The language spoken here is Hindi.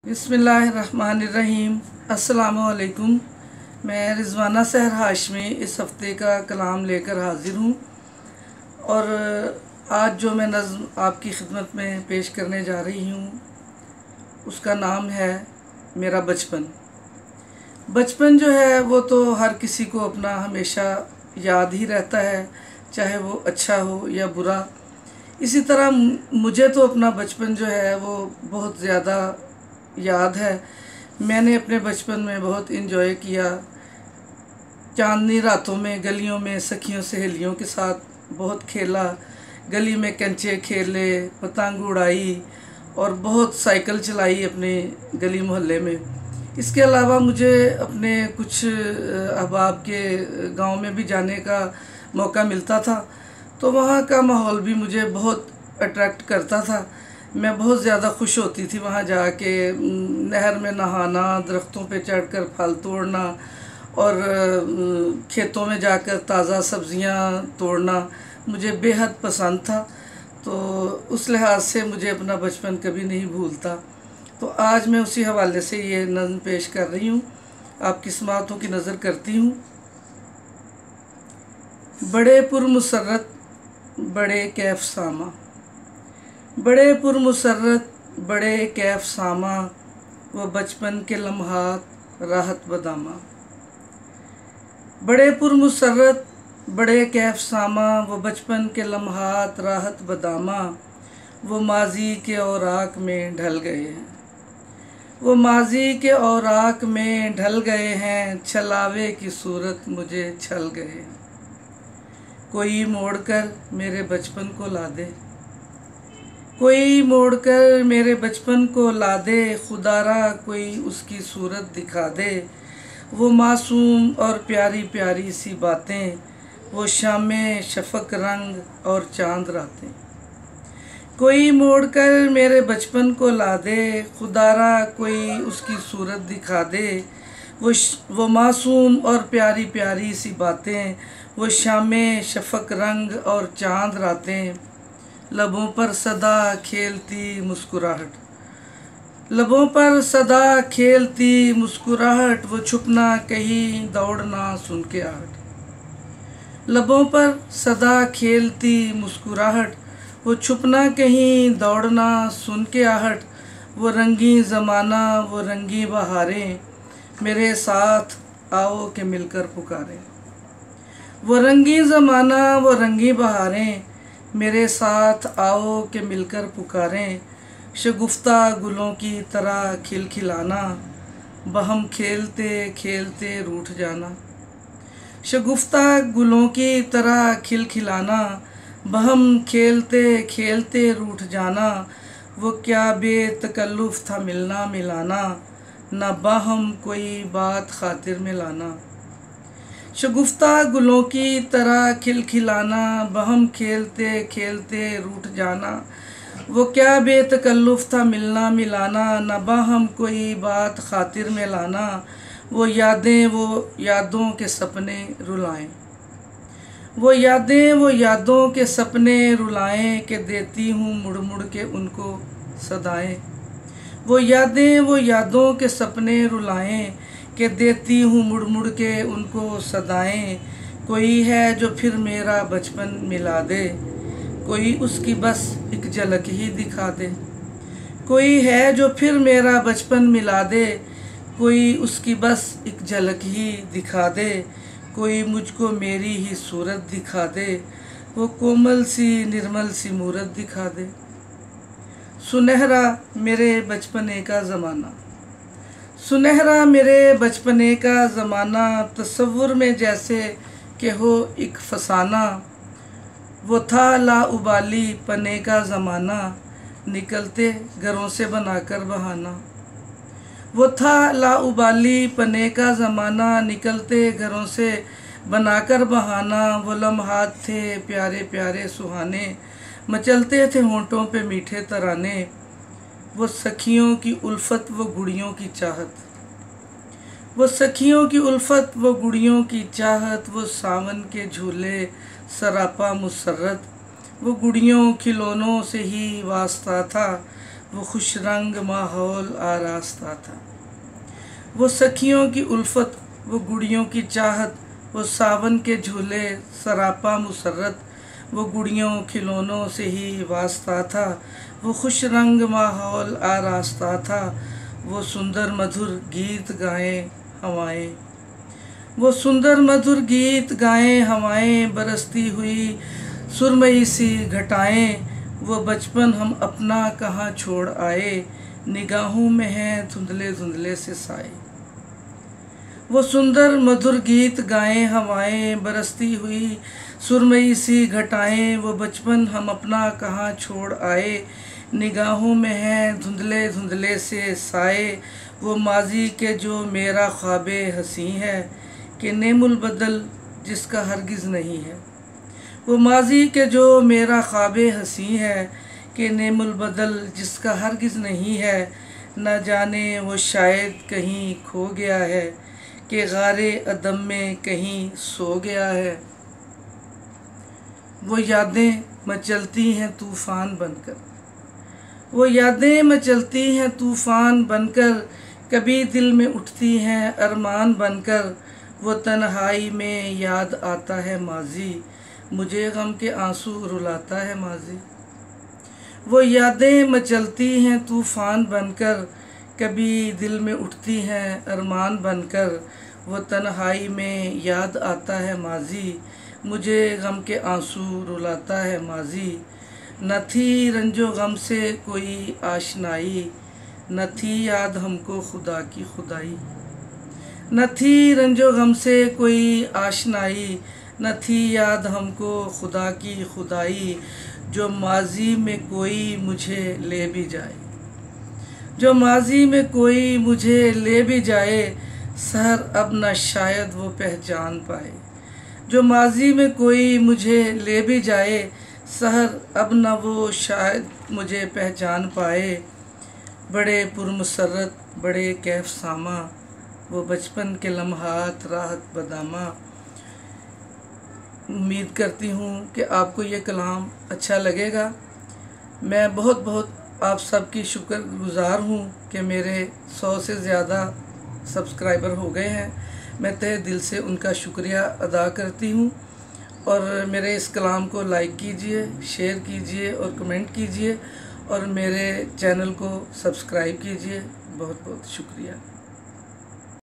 बिस्मिल्लाहिर्रहमानिर्रहीम। अस्सलामुअलैकुम। मैं रिज़वाना सहर हाशमी इस हफ़्ते का कलाम लेकर हाज़िर हूँ और आज जो मैं नज़्म आपकी खिदमत में पेश करने जा रही हूँ उसका नाम है मेरा बचपन। बचपन जो है वो तो हर किसी को अपना हमेशा याद ही रहता है, चाहे वो अच्छा हो या बुरा। इसी तरह मुझे तो अपना बचपन जो है वो बहुत ज़्यादा याद है। मैंने अपने बचपन में बहुत इन्जॉय किया। चांदनी रातों में गलियों में सखियों सहेलियों के साथ बहुत खेला, गली में कंचे खेले, पतंग उड़ाई और बहुत साइकिल चलाई अपने गली मोहल्ले में। इसके अलावा मुझे अपने कुछ अहबाब के गांव में भी जाने का मौका मिलता था, तो वहाँ का माहौल भी मुझे बहुत अट्रैक्ट करता था। मैं बहुत ज़्यादा खुश होती थी वहाँ जाके। नहर में नहाना, दरख्तों पे चढ़कर फल तोड़ना और खेतों में जाकर ताज़ा सब्ज़ियाँ तोड़ना मुझे बेहद पसंद था। तो उस लिहाज से मुझे अपना बचपन कभी नहीं भूलता। तो आज मैं उसी हवाले से ये नज़्म पेश कर रही हूँ, आपकी समाअतों की नज़र करती हूँ। बड़े पुरमुसर्रत बड़े कैफ सामा, बड़े पुरमुसर्रत बड़े कैफ सामा, वो बचपन के लम्हात राहत बदामा। बड़े पुरमुसर्रत बड़े कैफ सामा, वो बचपन के लम्हात राहत बदामा, वो माजी के औराक में ढल गए हैं, वो माजी के औराक में ढल गए हैं, छलावे की सूरत मुझे छल गए हैं। कोई मोड़कर मेरे बचपन को ला दे, कोई मोड़कर मेरे बचपन को ला दे, खुदारा कोई उसकी सूरत दिखा दे। वो मासूम और प्यारी प्यारी सी बातें, वो शामे शफक रंग और चांद रातें। कोई मोड़कर मेरे बचपन को ला दे, खुदारा कोई उसकी सूरत दिखा दे। वो मासूम और प्यारी प्यारी सी बातें, वो शामे शफक रंग और चांद रातें। लबों पर सदा खेलती मुस्कुराहट, लबों पर सदा खेलती मुस्कुराहट, वो छुपना कहीं दौड़ना सुन के आहट। लबों पर सदा खेलती मुस्कुराहट, वो छुपना कहीं दौड़ना सुन के आहट। वो रंगी ज़माना वो रंगी बहारें, मेरे साथ आओ के मिलकर पुकारें। वो रंगी ज़माना वो रंगी बहारें, मेरे साथ आओ के मिलकर पुकारें। शगुफ्ता गुलों की तरह खिलखिलाना, बहम खेलते खेलते रूठ जाना। शगुफ्ता गुलों की तरह खिलखिलाना, बहम खेलते खेलते रूठ जाना। वो क्या बेतकल्लुफ़ था मिलना मिलाना, ना बाहम कोई बात खातिर में लाना। शगुफ्ता गुलों की तरह खिलखिलाना, बहम खेलते खेलते रूठ जाना। वो क्या बेतकल्लुफ़ था मिलना मिलाना, न बाहम कोई बात खातिर में लाना। वो यादें वो यादों के सपने रुलाएं, वो यादें वो यादों के सपने रुलाएं, के देती हूँ मुड़ मुड़ के उनको सदाएं। वो यादें वो यादों के सपने रुलाएं, के देती हूँ मुड़ मुड़ के उनको सदाएं। कोई है जो फिर मेरा बचपन मिला दे, कोई उसकी बस एक झलक ही दिखा दे। कोई है जो फिर मेरा बचपन मिला दे, कोई उसकी बस एक झलक ही दिखा दे। कोई मुझको मेरी ही सूरत दिखा दे, वो कोमल सी निर्मल सी मूरत दिखा दे। सुनहरा मेरे बचपने का ज़माना, सुनहरा मेरे बचपने का ज़माना, तसव्वुर में जैसे कि हो एक फसाना। वो था लाउबाली पने का ज़माना, निकलते घरों से बनाकर बहाना। वो था लाउबाली पने का ज़माना, निकलते घरों से बनाकर बहाना। वो लम्हात थे प्यारे प्यारे सुहाने, मचलते थे होंठों पे मीठे तराने। वो सखियों की उल्फत वो गुड़ियों की चाहत, वो सखियों की उल्फत वो गुड़ियों की चाहत। वो सावन के झूले सरापा मुसर्रत, वो गुड़ियों खिलौनों से ही वास्ता था। वो खुश रंग माहौल आरास्ता था। वो सखियों की उल्फत, वो गुड़ियों की चाहत, वो सावन के झूले सरापा मुसर्रत, वो गुड़ियों खिलौनों से ही वास्ता था। वो खुश रंग माहौल आरास्ता था। वो सुंदर मधुर गीत गाएं हवाएं, वो सुंदर मधुर गीत गाएं हवाएं, बरसती हुई सुरमई सी घटाएं। वो बचपन हम अपना कहाँ छोड़ आए, निगाहों में हैं धुंधले धुंधले से साए। वो सुंदर मधुर गीत गाएं हवाएं, बरसती हुई सुरमई सी घटाएं। वो बचपन हम अपना कहाँ छोड़ आए, निगाहों में हैं धुंधले धुंधले से साए। वो माजी के जो मेरा ख्वाबे हसी है, कि नेमुल बदल जिसका हरगिज़ नहीं है। वो माजी के जो मेरा ख्वाबे हसी है, कि नेमुल बदल जिसका हरगिज़ नहीं है। न जाने वो शायद कहीं खो गया है, कि गारे अदम में कहीं सो गया है। वो यादें मचलती हैं तूफ़ान बनकर, वो यादें मचलती हैं तूफ़ान बनकर, कभी दिल में उठती हैं अरमान बनकर। वो तन्हाई में याद आता है माजी, मुझे गम के आंसू रुलाता है माजी। वो यादें मचलती हैं तूफ़ान बनकर, कभी दिल में उठती हैं अरमान बनकर। वो तन्हाई में याद आता है माजी, मुझे गम के आंसू रुलाता है माजी। न थी रंजो गम से कोई आशनाई, न थी याद हमको खुदा की खुदाई। न थी रंजो गम से कोई आशनाई, न थी याद हमको खुदा की खुदाई। जो माजी में कोई मुझे ले भी जाए, जो माजी में कोई मुझे ले भी जाए, सहर अब न शायद वो पहचान पाए। जो माजी में कोई मुझे ले भी जाए, सहर अब न वो शायद मुझे पहचान पाए। बड़े पुरमसरत बड़े कैफ सामा, वो बचपन के लम्हात राहत बदामा। उम्मीद करती हूँ कि आपको ये कलाम अच्छा लगेगा। मैं बहुत बहुत आप सबकी शुक्रगुज़ार हूँ कि मेरे 100 से ज़्यादा सब्सक्राइबर हो गए हैं। मैं तहे दिल से उनका शुक्रिया अदा करती हूँ। और मेरे इस कलाम को लाइक कीजिए, शेयर कीजिए और कमेंट कीजिए, और मेरे चैनल को सब्सक्राइब कीजिए। बहुत बहुत शुक्रिया।